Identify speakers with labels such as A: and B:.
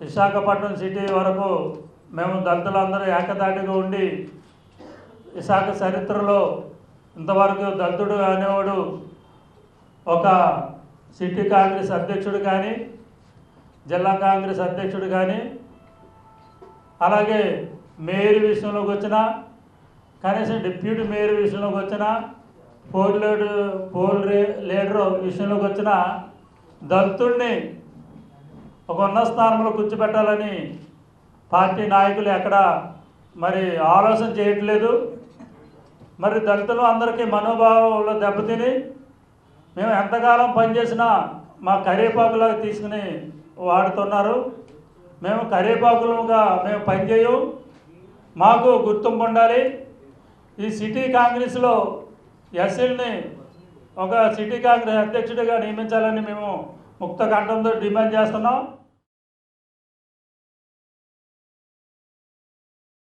A: Visakhapatnam city వరకు మేము దళితులందరూ ఏకతాటిగా ఉండి విశాఖ చరిత్రలో ఇంతవరకు దళితుడు అనేవాడు ఒక సిటీ కాంగ్రెస్ అధ్యక్షుడు కానీ జిల్లా కాంగ్రెస్ అధ్యక్షుడు కానీ అలాగే మేయర్ విషయంలోకి వచ్చిన కనీసం డిప్యూటీ మేయర్ విషయంలోకి వచ్చిన పోల్ లీడర్ విషయంలోకి వచ్చిన దళితుడిని ఒక ఉన్నత స్థానంలో కూర్చోబెట్టాలని పార్టీ నాయకులు ఎక్కడ మరి ఆలోచన చేయట్లేదు. మరి దళితులు అందరికీ మనోభావంలో దెబ్బతిని మేము ఎంతకాలం పనిచేసినా మా కరివేపాకులాగా తీసుకుని వాడుతున్నారు. మేము కరివేపాకులుగా మేము పనిచేయం, మాకు గుర్తింపు ఉండాలి. ఈ సిటీ కాంగ్రెస్లో ఎస్సీలని ఒక సిటీ కాంగ్రెస్ అధ్యక్షుడిగా నియమించాలని మేము ముక్త కంఠంతో డిమాండ్ చేస్తున్నాం.